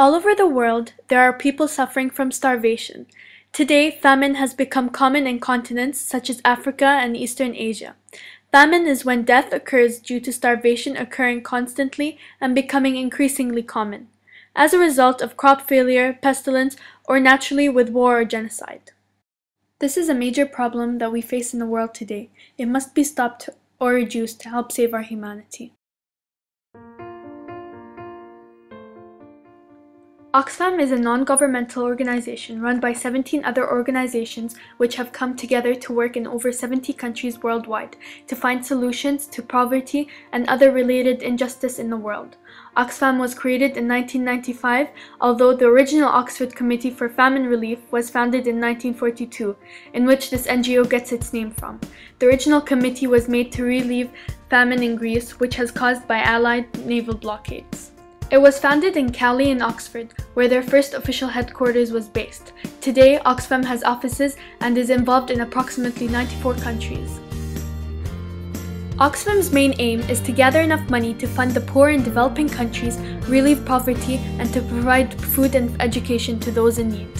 All over the world, there are people suffering from starvation. Today, famine has become common in continents such as Africa and Eastern Asia. Famine is when death occurs due to starvation occurring constantly and becoming increasingly common, as a result of crop failure, pestilence, or naturally with war or genocide. This is a major problem that we face in the world today. It must be stopped or reduced to help save our humanity. Oxfam is a non-governmental organization run by 17 other organizations which have come together to work in over 70 countries worldwide to find solutions to poverty and other related injustice in the world. Oxfam was created in 1995, although the original Oxford Committee for Famine Relief was founded in 1942, in which this NGO gets its name from. The original committee was made to relieve famine in Greece, which was caused by Allied naval blockades. It was founded in Cowley in Oxford, where their first official headquarters was based. Today, Oxfam has offices and is involved in approximately 94 countries. Oxfam's main aim is to gather enough money to fund the poor in developing countries, relieve poverty, and to provide food and education to those in need.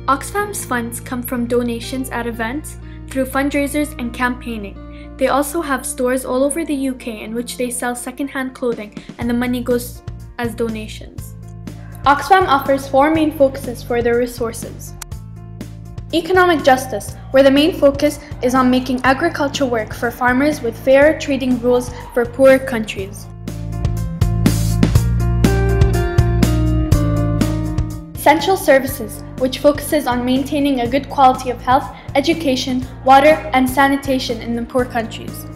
Oxfam's funds come from donations at events, through fundraisers and campaigning. They also have stores all over the UK in which they sell second-hand clothing, and the money goes as donations. Oxfam offers four main focuses for their resources. Economic justice, where the main focus is on making agriculture work for farmers with fairer trading rules for poorer countries. Essential services, which focuses on maintaining a good quality of health, education, water, and sanitation in the poor countries.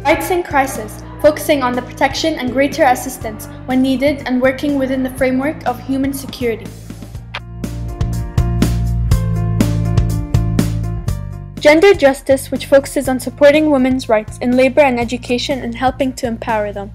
Rights in crisis, focusing on the protection and greater assistance when needed and working within the framework of human security. Gender justice, which focuses on supporting women's rights in labor and education and helping to empower them.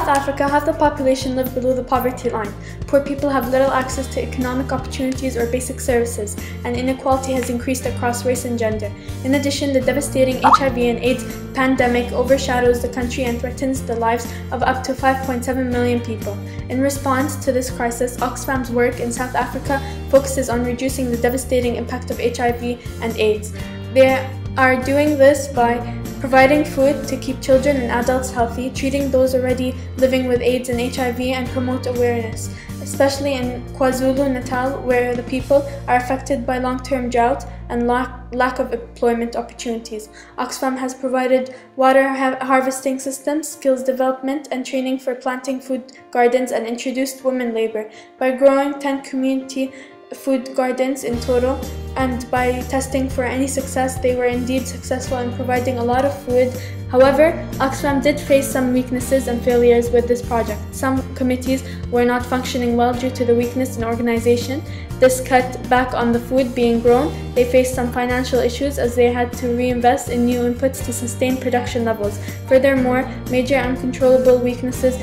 Africa, half the population live below the poverty line. Poor people have little access to economic opportunities or basic services, and inequality has increased across race and gender. In addition, the devastating HIV and AIDS pandemic overshadows the country and threatens the lives of up to 5.7 million people. In response to this crisis, Oxfam's work in South Africa focuses on reducing the devastating impact of HIV and AIDS. They are doing this by providing food to keep children and adults healthy, treating those already living with AIDS and HIV, and promote awareness, especially in KwaZulu-Natal, where the people are affected by long-term drought and lack of employment opportunities. Oxfam has provided water harvesting systems, skills development, and training for planting food gardens, and introduced women labor by growing 10 community food gardens in total, and by testing for any success, they were indeed successful in providing a lot of food. However, Oxfam did face some weaknesses and failures with this project. Some committees were not functioning well due to the weakness in organization. This cut back on the food being grown. They faced some financial issues as they had to reinvest in new inputs to sustain production levels. Furthermore, major uncontrollable weaknesses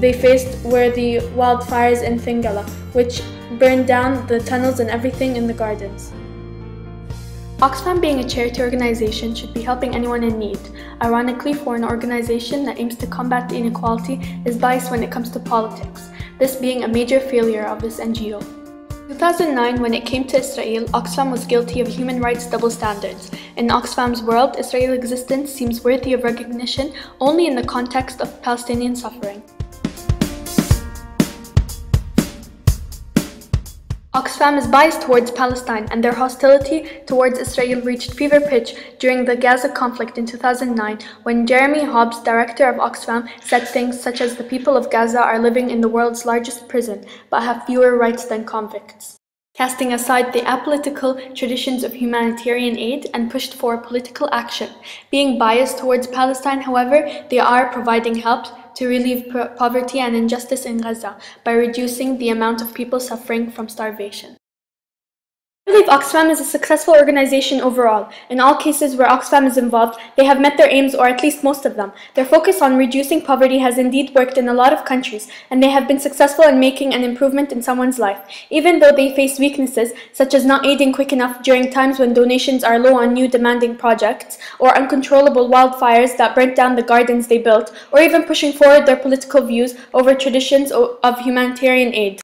they faced were the wildfires in Thingela, which burned down the tunnels and everything in the gardens. Oxfam, being a charity organization, should be helping anyone in need. Ironically, for an organization that aims to combat inequality, is biased when it comes to politics, this being a major failure of this NGO. In 2009, when it came to Israel, Oxfam was guilty of human rights double standards. In Oxfam's world, Israel's existence seems worthy of recognition only in the context of Palestinian suffering. Oxfam is biased towards Palestine, and their hostility towards Israel reached fever pitch during the Gaza conflict in 2009, when Jeremy Hobbs, director of Oxfam, said things such as the people of Gaza are living in the world's largest prison, but have fewer rights than convicts. casting aside the apolitical traditions of humanitarian aid and pushed for political action. Being biased towards Palestine, however, they are providing help to relieve poverty and injustice in Gaza by reducing the amount of people suffering from starvation. I believe Oxfam is a successful organization overall. In all cases where Oxfam is involved, they have met their aims, or at least most of them. Their focus on reducing poverty has indeed worked in a lot of countries, and they have been successful in making an improvement in someone's life, even though they face weaknesses such as not aiding quick enough during times when donations are low on new demanding projects, or uncontrollable wildfires that burnt down the gardens they built, or even pushing forward their political views over traditions of humanitarian aid.